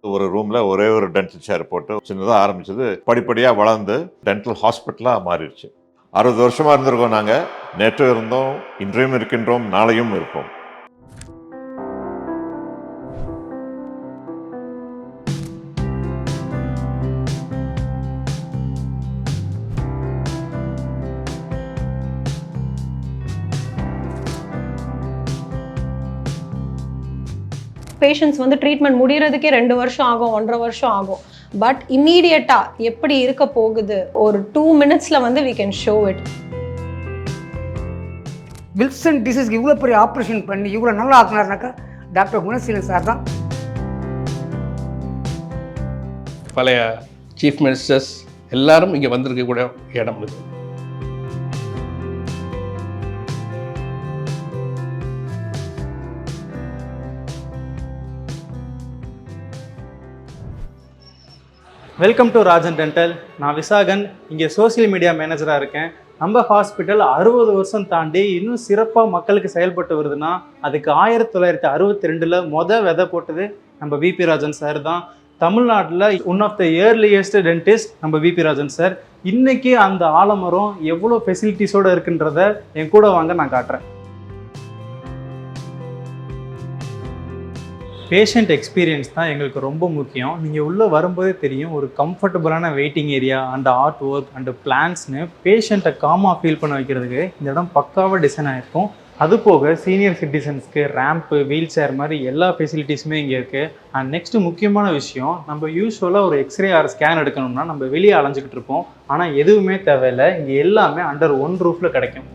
ஒரு ரூமில் ஒரே ஒரு டென்டல் சேர் போட்டு சின்னதாக ஆரம்பிச்சது படிப்படியாக வளர்ந்து டென்டல் ஹாஸ்பிட்டலாக மாறிடுச்சு. 60 வருஷமாக இருந்திருக்கோம். நாங்கள் நேற்றும் இருந்தோம், இன்றையும் இருக்கின்றோம், நாளையும் இருப்போம். பேஷண்ட்ஸ் வந்து ட்ரீட்மெண்ட் முடிகிறதுக்கே 2 வருஷம் ஆகும், 1.5 வருஷம் ஆகும். பட் இம்மீடியட்டாக எப்படி இருக்க போகுது, ஒரு 2 மினிட்ஸில் வந்து we can show it. Wilson டிசீஸ்க்கு இவ்வளோ பெரிய ஆப்ரேஷன் பண்ணி இவ்வளோ நல்லா ஆக்குனாருனாக்கா டாக்டர் குணசீலன் சார் தான். பழைய சீஃப் மினிஸ்டர்ஸ் எல்லாரும் இங்கே வந்திருக்கக்கூடிய இடம் இது. Welcome to Rajan dental. நான் விசாகன், இங்கே சோசியல் மீடியா மேனேஜராக இருக்கேன். நம்ம ஹாஸ்பிட்டல் 60 வருஷம் தாண்டி இன்னும் சிறப்பாக மக்களுக்கு செயல்பட்டு வருதுன்னா அதுக்கு 1962 விதை போட்டது நம்ம விபி ராஜன் சார் தான். தமிழ்நாட்டில் one of the earliest dentist நம்ம விபி ராஜன் சார். இன்றைக்கி அந்த ஆலமரம் எவ்வளோ ஃபெசிலிட்டிஸோடு இருக்குன்றத என் கூட வாங்க நான் காட்டுறேன். பேஷண்ட் எக்ஸ்பீரியன்ஸ் தான் எங்களுக்கு ரொம்ப முக்கியம். நீங்கள் உள்ளே வரும்போதே தெரியும், ஒரு கம்ஃபர்டபுளான waiting area and art work and பிளான்ஸ்னு பேஷண்ட்டை காமாக ஃபீல் பண்ண வைக்கிறதுக்கு இந்த இடம் பக்காவாக டிசைன் ஆகிருக்கும். அது போக சீனியர் சிட்டிசன்ஸ்க்கு ரேம்ப்பு, வீல் சேர் மாதிரி எல்லா ஃபெசிலிட்டிஸுமே இங்கே இருக்குது. அண்ட் நெக்ஸ்ட்டு முக்கியமான விஷயம், நம்ம யூஸ்வலாக ஒரு எக்ஸ்ரே ஆர் ஸ்கேன் எடுக்கணும்னா நம்ம வெளியே அலைஞ்சிக்கிட்டு இருப்போம். ஆனால் எதுவுமே தேவையில்லை, இங்கே எல்லாமே அண்டர் ஒன் ரூஃபில் கிடைக்கும்.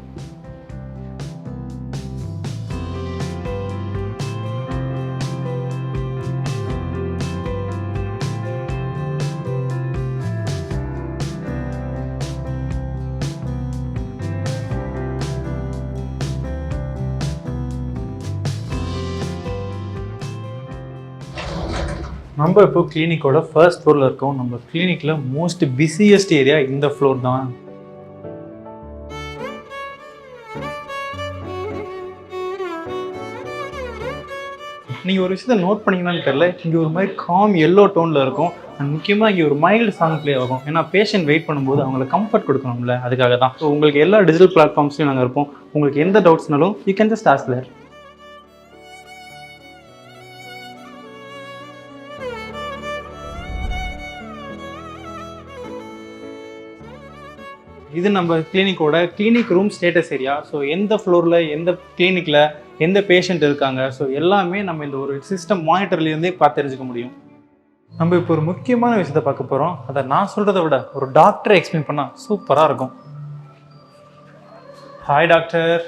நம்ம இப்போ கிளினிக்கோட ஃபர்ஸ்ட் ஃப்ளோரில் இருக்கோம். நம்ம கிளினிக்கில் மோஸ்ட் பிஸியஸ்ட் ஏரியா இந்த ஃப்ளோர் தான். நீங்கள் ஒரு விஷயத்தை நோட் பண்ணிங்கன்னு தெரியல, இங்கே ஒரு மாதிரி காம் எல்லோ டோனில் இருக்கும். அண்ட் முக்கியமாக இங்கே ஒரு மைல்டு சாங் ப்ளே ஆகும். ஏன்னா பேஷண்ட் வெயிட் பண்ணும்போது அவங்களுக்கு கம்ஃபர்ட் கொடுக்கணும்ல, அதுக்காக தான். ஸோ உங்களுக்கு எல்லா டிஜிட்டல் பிளாட்ஃபார்ம்ஸ்லையும் நாங்கள் இருப்போம். உங்களுக்கு எந்த டவுட்ஸ்னாலும் யூ கேன் ஜஸ்ட் ஆஸ்க் தேர். இது நம்ம clinic room status area. So எந்த ஃப்ளோரில் எந்த கிளினிக்கில் எந்த பேஷண்ட் இருக்காங்க, ஸோ எல்லாமே நம்ம இந்த ஒரு சிஸ்டம் மானிட்டர்லேருந்தே பார்த்து தெரிஞ்சுக்க முடியும். நம்ம இப்போ ஒரு முக்கியமான விஷயத்தை பார்க்க போகிறோம். அதை நான் சொல்கிறத விட ஒரு டாக்டரை எக்ஸ்பிளைன் பண்ணால் சூப்பராக இருக்கும். Hi doctor.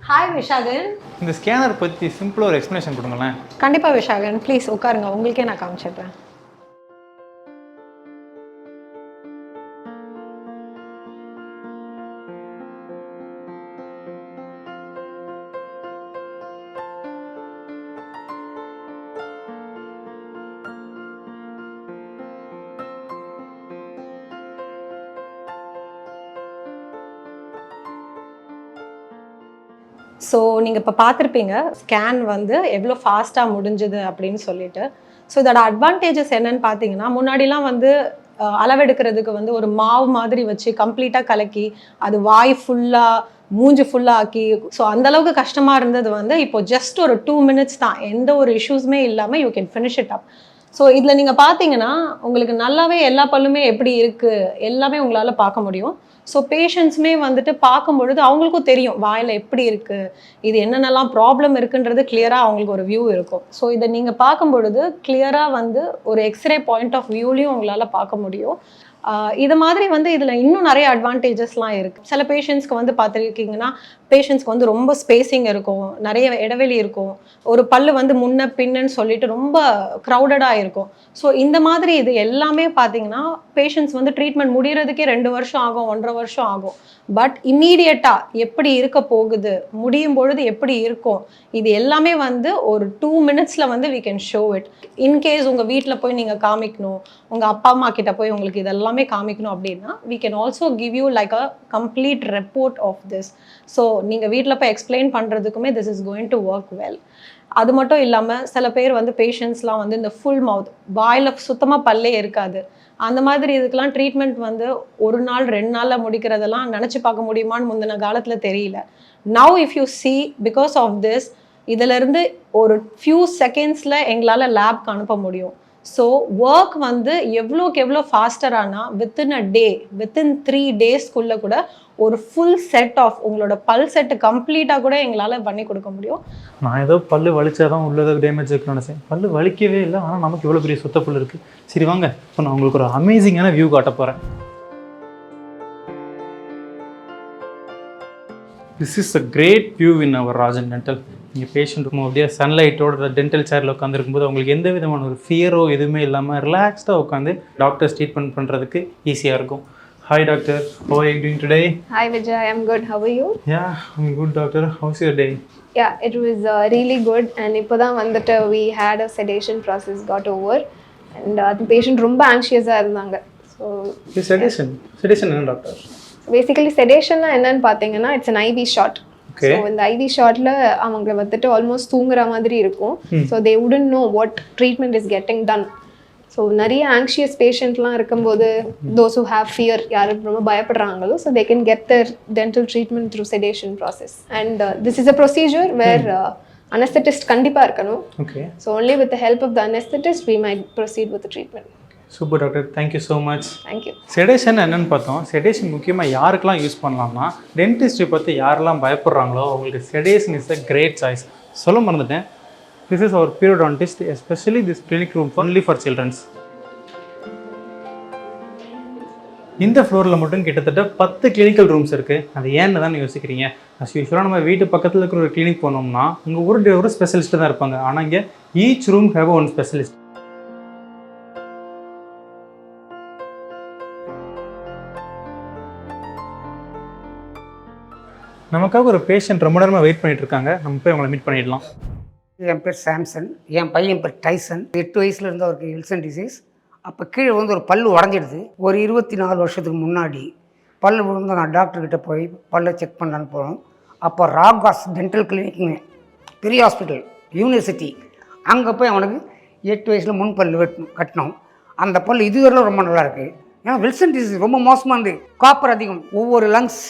ஹாய் விஷாகன். இந்த ஸ்கேனர் பற்றி சிம்பிளாக ஒரு எக்ஸ்ப்ளனேஷன் கொடுங்களேன். கண்டிப்பாக விஷாகன், ப்ளீஸ் உட்காருங்க, உங்களுக்கே நான் காமிச்சிடுறேன். ஸோ நீங்கள் இப்போ பார்த்துருப்பீங்க ஸ்கேன் வந்து எவ்வளோ ஃபாஸ்ட்டாக முடிஞ்சுது அப்படின்னு சொல்லிட்டு. ஸோ இதோட அட்வான்டேஜஸ் என்னன்னு பார்த்தீங்கன்னா, முன்னாடிலாம் வந்து அளவெடுக்கிறதுக்கு வந்து ஒரு மாவு மாதிரி வச்சு கம்ப்ளீட்டாக கலக்கி அது வாய் ஃபுல்லாக மூஞ்சி ஃபுல்லாக ஆக்கி, ஸோ அந்தளவுக்கு கஷ்டமாக இருந்தது வந்து இப்போ ஜஸ்ட் ஒரு 2 மினிட்ஸ் தான், எந்த ஒரு இஷ்யூஸுமே இல்லாமல் you can finish it up. So இதில் நீங்கள் பார்த்தீங்கன்னா உங்களுக்கு நல்லாவே எல்லா பல்லுமே எப்படி இருக்குது எல்லாமே உங்களால் பார்க்க முடியும். ஸோ பேஷண்ட்ஸுமே வந்துட்டு பார்க்கும்பொழுது அவங்களுக்கும் தெரியும் வாயில் எப்படி இருக்குது, இது என்னென்னலாம் ப்ராப்ளம் இருக்குன்றது கிளியராக அவங்களுக்கு ஒரு வியூ இருக்கும். ஸோ இதை நீங்கள் பார்க்கும்பொழுது கிளியராக வந்து ஒரு எக்ஸ்ரே பாயிண்ட் ஆஃப் வியூலையும் உங்களால் பார்க்க முடியும். இது மாதிரி வந்து இதில் இன்னும் நிறைய அட்வான்டேஜஸ்லாம் இருக்குது. சில பேஷண்ட்ஸ்க்கு வந்து பார்த்துருக்கீங்கன்னா பேஷண்ட்ஸ்க்கு வந்து ரொம்ப ஸ்பேஸிங் இருக்கும், நிறைய இடைவெளி இருக்கும், ஒரு பல்லு வந்து முன்ன பின்னன்னு சொல்லிட்டு ரொம்ப க்ரௌடடாக இருக்கும். ஸோ இந்த மாதிரி இது எல்லாமே பார்த்தீங்கன்னா பேஷண்ட்ஸ் வந்து ட்ரீட்மெண்ட் முடிகிறதுக்கே 2 வருஷம் ஆகும், 1.5 வருஷம் ஆகும். பட் இம்மீடியட்டாக எப்படி இருக்க போகுது, முடியும் பொழுது எப்படி இருக்கும், இது எல்லாமே வந்து ஒரு 2 மினிட்ஸில் வந்து we can show it. In case உங்கள் வீட்டில் போய் நீங்கள் காமிக்கணும், உங்கள் அப்பா அம்மா கிட்ட போய் உங்களுக்கு இதெல்லாமே காமிக்கணும் அப்படின்னா we can also give you like a complete report of this. So நீங்கள் வீட்டில் போய் explain பண்ணுறதுக்குமே this is going to work well. அது மட்டும் இல்லாமல் சில பேர் வந்து பேஷண்ட்ஸ்லாம் வந்து இந்த ஃபுல் மவுத் வாயில் சுத்தமாக பல்லே இருக்காது. அந்த மாதிரி இதுக்கெல்லாம் ட்ரீட்மெண்ட் வந்து 1 நாள் 2 நாளில் முடிக்கிறதெல்லாம் நினச்சி பார்க்க முடியுமான்னு முந்தின காலத்தில் தெரியல. Now if you see because of this இதிலிருந்து ஒரு ஃபியூ செகண்ட்ஸில் எங்களால் லேப்க்கு அனுப்ப முடியும். ஸோ ஒர்க் வந்து எவ்வளோக்கு எவ்வளோ ஃபாஸ்டரானா வித்தின் அ டே, வித்தின் 3 டேஸ்க்குள்ளே கூட ஒரு ஃபுல் செட் ஆஃப் உங்களோட பல் செட்டு கம்ப்ளீட்டாக கூட எங்களால் பண்ணி கொடுக்க முடியும். நான் ஏதோ பல்லு வலிச்சாதான் உள்ளதை டேமேஜ் இருக்குன்னு நினச்சேன். பல்லு வலிக்கவே இல்லை, ஆனால் நமக்கு இவ்வளோ பெரிய சுத்த பல் இருக்குது. சரி வாங்க, இப்போ நான் உங்களுக்கு ஒரு அமேசிங்கான வியூ காட்ட போகிறேன். This is a great view in our Rajan dental. இங்கே பேஷண்ட் இருக்கும் அப்படியே சன்லைட்டோட டென்டல் சேரில் உட்காந்துருக்கும் போது அவங்களுக்கு எந்த விதமான ஒரு ஃபியரோ எதுவுமே இல்லாமல் ரிலாக்ஸ்டாக உட்காந்து டாக்டர்ஸ் ட்ரீட்மெண்ட் பண்ணுறதுக்கு ஈஸியாக இருக்கும். Hi doctor, how are you doing today? Hi Vijay, I'm good. How are you? Yeah, I'm good doctor. How's your day? Yeah, it was really good. And இப்போதான் வந்துட்டு we had a sedation process got over and the patient ரொம்ப anxious-ஆ இருந்தாங்க. So sedation என்ன doctor? basically sedation என்னன்னு பார்த்தீங்கன்னா it's an IV shot. Okay. So இந்த IV shotல அவங்க வந்துட்டு ஆல்மோஸ்ட் தூங்குற மாதிரி இருக்கும். So they wouldn't know what treatment is getting done. So நிறைய ஆங்ஷியஸ் பேஷண்ட்லாம் இருக்கும்போது தோஸ் ஹூ ஹேவ் ஃபியர், யார் ரொம்ப பயப்படுறாங்களோ, so they can get their dental treatment through sedation process. And this is a procedure where anesthetist கண்டிப்பாக இருக்கணும். Okay. So only with the help of the anesthetist we might proceed with treatment. Super doctor, thank you so much. Thank you. Sedation என்னென்னு பார்த்தோம். Sedation முக்கியமாக யாருக்கெல்லாம் use பண்ணலாம்னா, டென்டிஸ்ட்டை பற்றி யாரெல்லாம் பயப்படுறாங்களோ அவங்களுக்கு sedation is a great choice. சொல்ல மறந்துட்டேன், this is our periodontist, especially this clinic room only for children. இந்த ஃப்ளோரில் மட்டும் கிட்டத்தட்ட 10 கிளினிக்கல் ரூம்ஸ் இருக்குது. அது ஏன்னு தான் யோசிக்கிறீங்க. அஸ் யூஸ்வலாக நம்ம வீட்டு பக்கத்தில் இருக்கிற ஒரு கிளினிக் போனோம்னா இங்கே ஒரு ஸ்பெஷலிஸ்ட்டு தான் இருப்பாங்க. ஆனால் இங்கே each room have one specialist. நமக்காக ஒரு பேஷண்ட் ரொம்ப நேரமாக வெயிட் பண்ணிட்டு இருக்காங்க. நம்ம போய் அவங்கள மீட் பண்ணிடலாம். என் பேர் சாம்சன், என் பையன் பேர் டைசன். 8 வயசுல இருந்து அவருக்கு வில்சன் டிசீஸ். அப்போ கீழே வந்து ஒரு பல்லு உடஞ்சிடுது. ஒரு 24 வருஷத்துக்கு முன்னாடி பல்லு விழுந்து நான் டாக்டர்கிட்ட போய் பல்லை செக் பண்ணலான்னு போகிறோம். அப்போ ராகாஸ் டென்டல் கிளினிக்னு பெரிய ஹாஸ்பிட்டல், யூனிவர்சிட்டி, அங்கே போய் அவனுக்கு 8 வயசில் முன் பல்லு கட்டினோம். அந்த பல்லு இதுவரையிலும் ரொம்ப நல்லாயிருக்கு. ஏன்னா வில்சன் டிசீஸ் ரொம்ப மோசமாக இருந்து காப்பர் அதிகம், ஒவ்வொரு லங்ஸ்,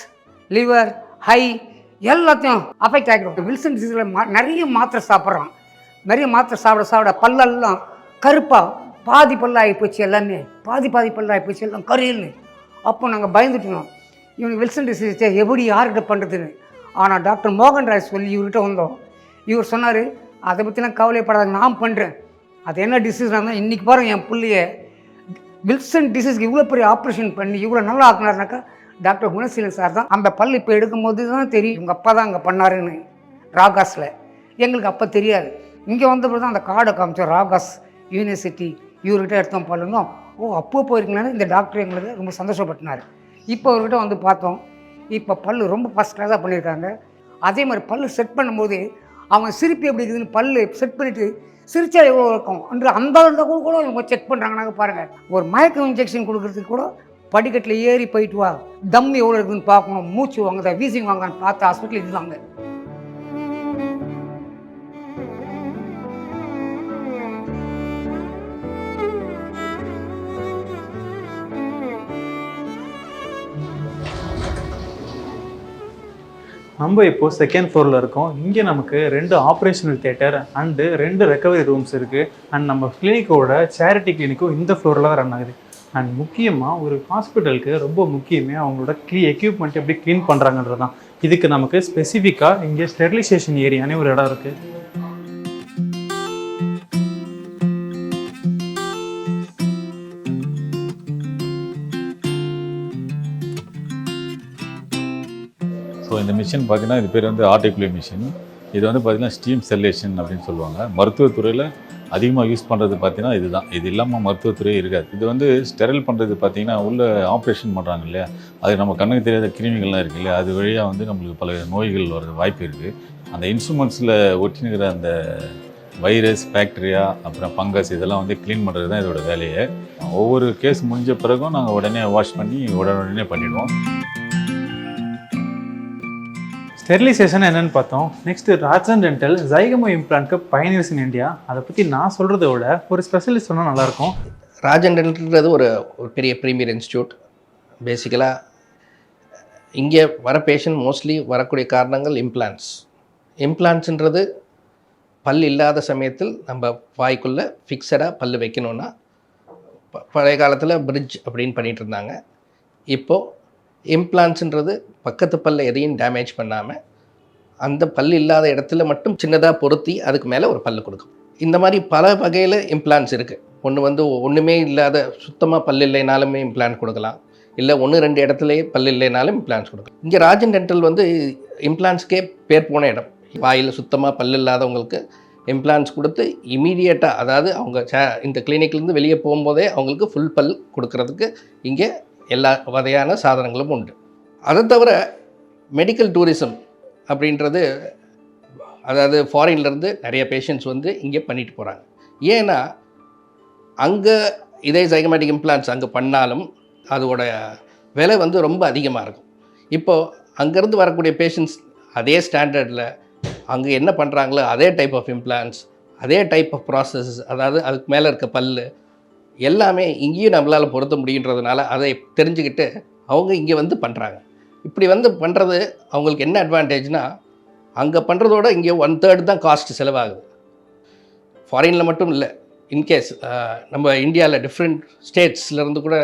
லிவர், ஹை எல்லாத்தையும் அஃபெக்ட் ஆகிடும். வில்சன் டிசீஸில் நிறைய மாத்திரை சாப்பிட்றான். நிறைய மாத்திரை சாப்பிட பல்லெல்லாம் கருப்பாக பாதி பல்லாகி போச்சு, எல்லாமே பாதி பல்லாகி போச்சு, எல்லாம் கரியல்னு. அப்போ நாங்கள் பயந்துட்டோம், இவனுக்கு வில்சன் டிசீஸ் எப்படி யார்கிட்ட பண்ணுறதுன்னு. ஆனால் டாக்டர் மோகன் ராய் சொல்லி இவர்கிட்ட வந்தோம். இவர் சொன்னார், அதை பற்றிலாம் கவலைப்படாத, நான் பண்ணுறேன். அது என்ன டிசீஸ்னா தான் இன்றைக்கி பாருங்கள் என் பிள்ளைய வில்சன் டிசீஸ்க்கு இவ்வளோ பெரிய ஆப்ரேஷன் பண்ணி இவ்வளோ நல்லா ஆக்குனாருனாக்கா டாக்டர் குணசீலன் சார் தான். அந்த பல் இப்போ எடுக்கும்போது தான் தெரியும் இவங்க அப்பா தான் அங்கே பண்ணாருன்னு ராகாஸில். எங்களுக்கு அப்போ தெரியாது. இங்கே வந்தபோது தான் அந்த கார்டை காமிச்சோம், ராகாஸ் யூனிவர்சிட்டி இவர்கிட்ட எடுத்தோம் பல்லுனோம். ஓ அப்போ போயிருக்கீங்கன்னு இந்த டாக்டர் எங்களுக்கு ரொம்ப சந்தோஷப்பட்டினார். இப்போ அவர்கிட்ட வந்து பார்த்தோம். இப்போ பல்லு ரொம்ப ஃபஸ்ட் கிளாஸாக பண்ணியிருக்காங்க. அதே மாதிரி பல்லு செட் பண்ணும்போது அவங்க சிரிப்பு எப்படி இருக்குதுன்னு பல்லு செட் பண்ணிவிட்டு சிரிச்சா எவ்வளோ இருக்கும் என்று அந்த கூட அவங்க செக் பண்ணுறாங்கன்னாக்க பாருங்கள். ஒரு மயக்கம் இன்ஜெக்ஷன் கொடுக்குறதுக்கு கூட படிக்கட்டில் ஏறி போயிட்டு வா, தம் எவ்வளோ இருக்குதுன்னு பார்க்கணும், மூச்சு வாங்குதா, வீசிங் வாங்குதான்னு பார்த்து ஹாஸ்பிட்டல் இதுதாங்க. நம்ம இப்போது செகண்ட் ஃப்ளோரில் இருக்கோம். இங்கே நமக்கு 2 operational theatre and 2 recovery rooms இருக்குது. அண்ட் நம்ம கிளினிக்கோட சேரிட்டி கிளினிக்கும் இந்த ஃப்ளோரில் தான் ரன் ஆகுது. அண்ட் முக்கியமாக ஒரு ஹாஸ்பிட்டலுக்கு ரொம்ப முக்கியமே அவங்களோட எக்யூப்மெண்ட் எப்படி க்ளீன் பண்ணுறாங்கன்றது தான். இதுக்கு நமக்கு ஸ்பெசிஃபிக்காக இங்கே ஸ்டெரிலைசேஷன் ஏரியானே ஒரு இடம் இருக்குது. ஸோ இந்த மிஷின் பார்த்தீங்கன்னா இது பேர் வந்து ஆர்டிகுலர் மிஷின். இது வந்து பார்த்திங்கன்னா ஸ்டீம் செல்லேஷன் அப்படின்னு சொல்லுவாங்க. மருத்துவத்துறையில் அதிகமாக யூஸ் பண்ணுறது பார்த்தீங்கன்னா இதுதான். இது இல்லாமல் மருத்துவத்துறையே இருக்காது. இது வந்து ஸ்டெரைல் பண்ணுறது பார்த்தீங்கன்னா உள்ள ஆப்ரேஷன் பண்ணுறாங்க இல்லையா, அது நம்ம கண்ணுக்கு தெரியாத கிருமிகள்லாம் இருக்குது இல்லையா, அது வழியாக வந்து நம்மளுக்கு பல நோய்கள் வர்றது வாய்ப்பு இருக்குது. அந்த இன்ஸ்ட்ருமெண்ட்ஸில் ஒட்டினுக்கிற அந்த வைரஸ், பாக்டீரியா, அப்புறம் ஃபங்கஸ் இதெல்லாம் வந்து க்ளீன் பண்ணுறது தான் இதோட வேலையை. ஒவ்வொரு கேஸ் முடிஞ்ச பிறகும் நாங்கள் உடனே வாஷ் பண்ணி உடனே பண்ணிவிடுவோம். ஸ்டெரிலைசேஷன் என்னன்னு பார்த்தோம். நெக்ஸ்ட் ராஜன் டென்டல் ஜைகமோ இம்ப்ளான்ட்க்கு பயனியர்ஸ் இன் இந்தியா. அதை பற்றி நான் சொல்கிறத விட ஒரு ஸ்பெஷலிஸ்ட் சொன்னால் நல்லாயிருக்கும். ராஜன் டென்டல்ன்றது ஒரு பெரிய ப்ரீமியர் இன்ஸ்டியூட். பேசிக்கலாக இங்கே வர பேஷண்ட் மோஸ்ட்லி வரக்கூடிய காரணங்கள் இம்ப்ளான்ட்ஸ்ன்றது பல் இல்லாத சமயத்தில் நம்ம வாய்க்குள்ளே ஃபிக்ஸடாக பல் வைக்கணுன்னா பழைய காலத்தில் பிரிட்ஜ் அப்படின்னு பண்ணிகிட்டு இருந்தாங்க. இப்போது இம்ப்ளான்ட்ஸ்ன்றது பக்கத்து பல்ல எதையும் டேமேஜ் பண்ணாமல் அந்த பல் இல்லாத இடத்துல மட்டும் சின்னதாக பொருத்தி அதுக்கு மேலே ஒரு பல் கொடுக்கும். இந்த மாதிரி பல வகையில் இம்ப்ளான்ட்ஸ் இருக்குது. ஒன்று ஒன்றுமே இல்லாத சுத்தமாக பல் இல்லைனாலுமே இம்ப்ளான்ட் கொடுக்கலாம், இல்லை 1-2 இடத்துலையே பல் இல்லைனாலும் இம்ப்ளான்ட்ஸ் கொடுக்கலாம். இங்கே ராஜன் டென்டல் இம்ப்ளான்ட்ஸ்க்கே பேர் போன இடம். வாயில் சுத்தமாக பல் இல்லாதவங்களுக்கு இம்ப்ளான்ட்ஸ் கொடுத்து இமீடியட்டாக, அதாவது அவங்க இந்த கிளினிக்லேருந்து வெளியே போகும்போதே அவங்களுக்கு ஃபுல் பல் கொடுக்கறதுக்கு இங்கே எல்லா வகையான சாதனங்களும் உண்டு. அதை தவிர மெடிக்கல் டூரிசம் அப்படின்றது, அதாவது ஃபாரின்லேருந்து நிறைய பேஷண்ட்ஸ் இங்கே பண்ணிட்டு போகிறாங்க. ஏன்னா அங்கே இதே ஜைகமேட்டிக் இம்ப்ளான்ட்ஸ் அங்கே பண்ணாலும் அதோட விலை ரொம்ப அதிகமாக இருக்கும். இப்போது அங்கேருந்து வரக்கூடிய பேஷண்ட்ஸ் அதே ஸ்டாண்டர்டில் அங்கே என்ன பண்ணுறாங்களோ அதே டைப் ஆஃப் இம்ப்ளான்ட்ஸ், அதே டைப் ஆஃப் ப்ராசஸ், அதாவது அதுக்கு மேலே இருக்க பல் எல்லாமே இங்கேயும் நம்மளால் பொருத்த முடியுன்றதுனால அதை தெரிஞ்சுக்கிட்டு அவங்க இங்கே பண்ணுறாங்க. இப்படி பண்ணுறது அவங்களுக்கு என்ன அட்வான்டேஜ்னால், அங்கே பண்ணுறதோட இங்கே 1/3 தான் காஸ்ட் செலவாகுது. ஃபாரினில் மட்டும் இல்லை, இன்கேஸ் நம்ம இந்தியாவில் டிஃப்ரெண்ட் ஸ்டேட்ஸ்லேருந்து கூட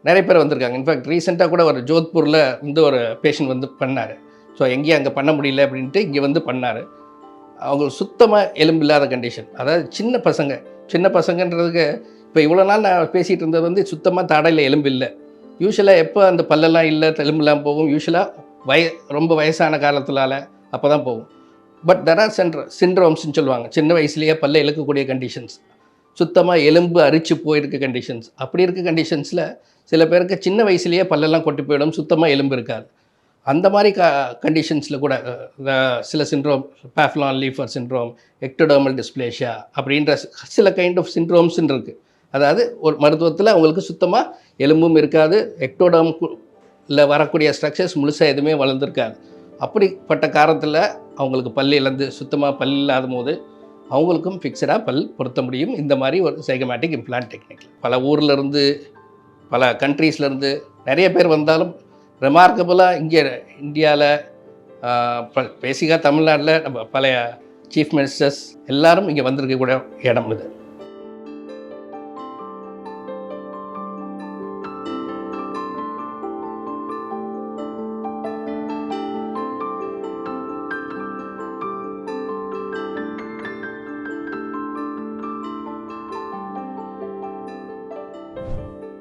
நிறைய பேர் வந்திருக்காங்க. இன்ஃபேக்ட் ரீசெண்டாக கூட ஒரு ஜோத்பூரில் ஒரு பேஷண்ட் பண்ணார். ஸோ எங்கேயும் அங்கே பண்ண முடியல அப்படின்ட்டு இங்கே பண்ணார். அவங்களுக்கு சுத்தமாக எலும்பு இல்லாத கண்டிஷன், அதாவது சின்ன பசங்கன்றதுக்கு இப்போ இவ்வளோ நாள் நான் பேசிகிட்டு இருந்தது சுத்தமாக தாடையில் எலும்பு இல்லை. யூஸ்வலாக எப்போ அந்த பல்லெல்லாம் இல்லை எலும்புலாம் போகும், யூஸ்வலாக ரொம்ப வயசான காலத்தினால அப்போ தான் போகும். பட் தெர் ஆர் சிண்ட்ரோம்ஸ்ன்னு சொல்லுவாங்க, சின்ன வயசுலேயே பல்ல இழுக்கக்கூடிய கண்டிஷன்ஸ், சுத்தமாக எலும்பு அரிச்சு போயிருக்க கண்டிஷன்ஸ். அப்படி இருக்க கண்டிஷன்ஸில் சில பேருக்கு சின்ன வயசுலேயே பல்லெல்லாம் கொட்டி போயிடும், சுத்தமாக எலும்பு இருக்காது. அந்த மாதிரி கண்டிஷன்ஸில் கூட சில சிண்ட்ரோம், பாஃப்லான் லீஃபர் சிண்ட்ரோம், எக்டோடர்மல் டிஸ்ப்ளேஷியா அப்படின்ற சில கைண்ட் ஆஃப் சிண்ட்ரோம்ஸ்ன்னு இருக்குது. அதாவது ஒரு மருத்துவத்தில் அவங்களுக்கு சுத்தமாக எலும்பும் இருக்காது, எக்டோடர்மில் வரக்கூடிய ஸ்ட்ரக்சர்ஸ் முழுசாக எதுவுமே வளர்ந்துருக்காது. அப்படிப்பட்ட காரணத்தில் அவங்களுக்கு பல் இழந்து சுத்தமாக பல் இல்லாத போது அவங்களுக்கும் ஃபிக்ஸடாக பல் பொருத்த முடியும் இந்த மாதிரி ஒரு ஜைகமேட்டிக் இம்ப்ளான்ட் டெக்னிக்கில். பல ஊர்லேருந்து பல கண்ட்ரீஸ்லேருந்து நிறைய பேர் வந்தாலும் ரெமார்க்கபுளாக இங்கே இந்தியாவில் பேசிக்காக தமிழ்நாட்டில் நம்ம பழைய சீஃப் மினிஸ்டர்ஸ் எல்லாரும் இங்கே வந்திருக்கக்கூடிய இடம் இது.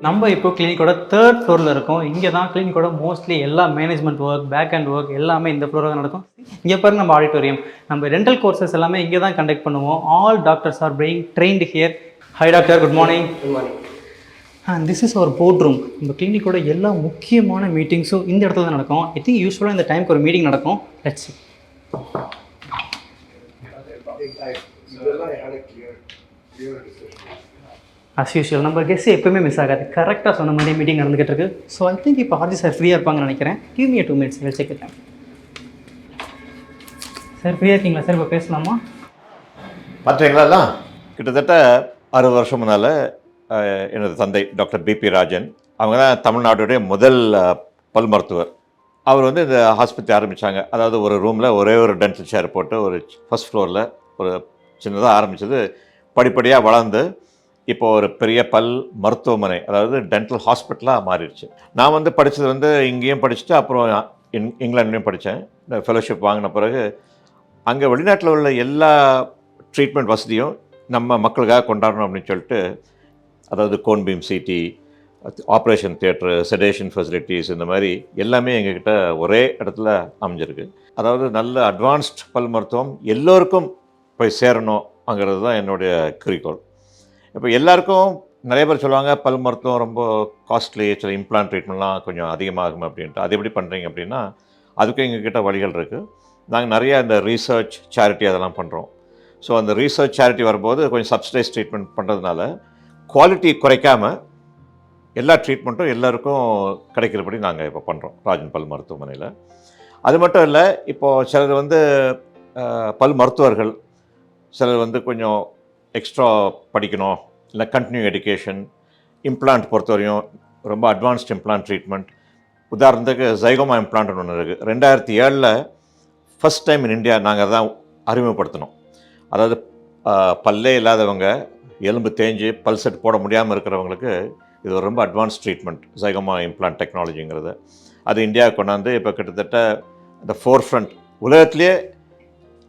நம்ம இப்போ கிளினிக்கோட 3rd ஃப்ளோரில் இருக்கோம். இங்கே தான் கிளினிக்கோட மோஸ்ட்லி எல்லா management work, back end work எல்லாமே இந்த ஃப்ளோரில் தான் நடக்கும். இங்கே பாருங்க நம்ம ஆடிட்டோரியம், நம்ம டென்டல் கோர்சஸ் எல்லாமே இங்கே தான் கண்டக்ட் பண்ணுவோம். All doctors are being trained here. Hi doctor, good morning. Good morning. And this is our board room. நம்ம கிளினிக்கோட எல்லா முக்கியமான மீட்டிங்ஸும் இந்த இடத்துல தான் நடக்கும். ஐ திங்க் யூஸ்வலாக இந்த டைமுக்கு ஒரு மீட்டிங் நடக்கும். Let's see. அஸ் யூஷுவல் நம்ம கெஸ்ட் எப்பவுமே மிஸ் ஆகாது, கரெக்டாக சொன்ன மாதிரி மீட்டிங் நடந்துகிட்டு இருக்கு. ஸோ ஐ திங்க் இப்போ ஆர்ஜி சார் ஃப்ரீயாக இருப்பாங்கன்னு நினைக்கிறேன். Give me 2 minutes, well check it. Sir ஃப்ரீயாக இருக்கீங்களா சார்? இப்போ பேசலாமா? பார்த்தீங்களா, கிட்டத்தட்ட 60 வருஷம் முன்னால் எனது தந்தை டாக்டர் பிபி ராஜன், அவங்க தான் தமிழ்நாடுடைய முதல் பல் மருத்துவர். அவர் இந்த ஹாஸ்பிட்டல் ஆரம்பித்தாங்க. அதாவது ஒரு ரூமில் ஒரே ஒரு டென்டல் சேர் போட்டு ஒரு ஃபர்ஸ்ட் ஃப்ளோரில் ஒரு சின்னதாக ஆரம்பித்தது. படிப்படியாக வளர்ந்து இப்போ ஒரு பெரிய பல் மருத்துவமனை, அதாவது டென்டல் ஹாஸ்பிட்டலாக மாறிடுச்சு. நான் படித்தது இங்கேயும் படிச்சுட்டு அப்புறம் இங்கிலாண்ட்லேயும் படித்தேன். இந்த ஃபெலோஷிப் வாங்கின பிறகு அங்கே வெளிநாட்டில் உள்ள எல்லா ட்ரீட்மெண்ட் வசதியும் நம்ம மக்களுக்காக கொண்டாடணும் அப்படின்னு சொல்லிட்டு, அதாவது cone beam CT, operation theatre, sedation facilities, இந்த மாதிரி எல்லாமே எங்ககிட்ட ஒரே இடத்துல அமைஞ்சிருக்கு. அதாவது நல்ல அட்வான்ஸ்ட் பல் மருத்துவம் எல்லோருக்கும் போய் சேரணுங்கிறது தான் என்னுடைய குறிக்கோள். இப்போ எல்லாருக்கும் நிறைய பேர் சொல்லுவாங்க பல் மருத்துவம் ரொம்ப காஸ்ட்லி, சில இம்ப்ளான்ட் ட்ரீட்மெண்ட்லாம் கொஞ்சம் அதிகமாகும் அப்படின்ட்டு. அது எப்படி பண்ணுறீங்க அப்படின்னா, அதுக்கும் எங்ககிட்ட வழிகள் இருக்குது. நாங்கள் நிறையா இந்த ரீசர்ச் சேரிட்டி அதெல்லாம் பண்ணுறோம். ஸோ அந்த ரீசர்ச் சேரிட்டி வரும்போது கொஞ்சம் சப்சிடைஸ் ட்ரீட்மெண்ட் பண்ணுறதுனால குவாலிட்டி குறைக்காமல் எல்லா ட்ரீட்மெண்ட்டும் எல்லாருக்கும் கிடைக்கிறபடி நாங்கள் இப்போ பண்ணுறோம் ராஜன் பல் மருத்துவமனையில். அது மட்டும் இல்லை, இப்போது சிலர் வந்து பல் மருத்துவர்கள், சிலர் வந்து கொஞ்சம் எக்ஸ்ட்ரா படிக்கணும், இல்லை கண்டினியூ எஜுகேஷன், இம்ப்ளான்ட் பொறுத்தவரையும் ரொம்ப அட்வான்ஸ்ட் இம்ப்ளான்ட் ட்ரீட்மெண்ட். உதாரணத்துக்கு ஜைகோமா இம்ப்ளான்ட்னு ஒன்று இருக்குது. 2007 ஃபஸ்ட் டைம் இன் இந்தியா நாங்கள் தான் அறிமுகப்படுத்தினோம். அதாவது பல்லே இல்லாதவங்க, எலும்பு தேஞ்சு பல் செட் போட முடியாமல் இருக்கிறவங்களுக்கு இது ஒரு ரொம்ப அட்வான்ஸ் ட்ரீட்மெண்ட், ஜைகோமா இம்ப்ளான்ட் டெக்னாலஜிங்கிறது. அது இந்தியாவுக்கு கொண்டாந்து இப்போ கிட்டத்தட்ட இந்த ஃபோர் ஃப்ரண்ட் உலகத்திலே,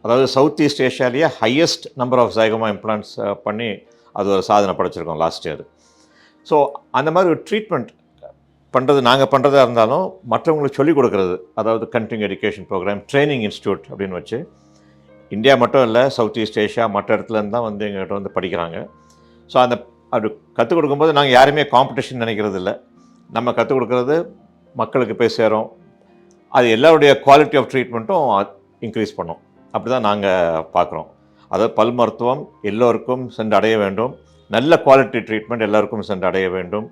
அதாவது சவுத் ஈஸ்ட் ஏஷியாலேயே highest number of zygoma implants பண்ணி அது ஒரு சாதனை படைச்சிருக்கோம் லாஸ்ட் இயர். ஸோ அந்த மாதிரி ஒரு ட்ரீட்மெண்ட் பண்ணுறது, நாங்கள் பண்ணுறதா இருந்தாலும் மற்றவங்களுக்கு சொல்லிக் கொடுக்குறது, அதாவது continue education program, training institute அப்படின்னு வச்சு இந்தியா மட்டும் இல்லை, சவுத் ஈஸ்ட் ஏஷியா மற்ற இடத்துலேருந்து தான் வந்து எங்கள்கிட்ட வந்து படிக்கிறாங்க. ஸோ அந்த அது கற்றுக் கொடுக்கும்போது நாங்கள் யாருமே காம்படிஷன் நினைக்கிறது இல்லை. நம்ம கற்றுக் கொடுக்குறது மக்களுக்கு போய் சேரும். அது எல்லாருடைய குவாலிட்டி ஆஃப் ட்ரீட்மெண்ட்டும் இன்க்ரீஸ் பண்ணும். அப்படி தான் நாங்கள் பார்க்குறோம். அதாவது பல் மருத்துவம் எல்லோருக்கும் சென்று அடைய வேண்டும், நல்ல குவாலிட்டி ட்ரீட்மெண்ட் எல்லாருக்கும் சென்று அடைய வேண்டும்,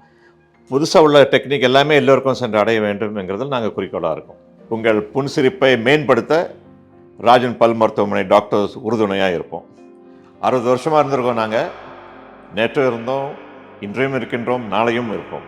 புதுசாக உள்ள டெக்னிக் எல்லாமே எல்லோருக்கும் சென்று அடைய வேண்டும்ங்கிறதில் நாங்கள் குறிக்கோளாக இருக்கோம். உங்கள் புன்சிரிப்பை மேம்படுத்த ராஜன் பல் மருத்துவமனை டாக்டர்ஸ் உறுதுணையாக இருப்போம். 60 வருஷமாக இருந்திருக்கோம். நாங்கள் நேற்றும் இருந்தோம், இன்றையும் இருக்கின்றோம், நாளையும் இருப்போம்.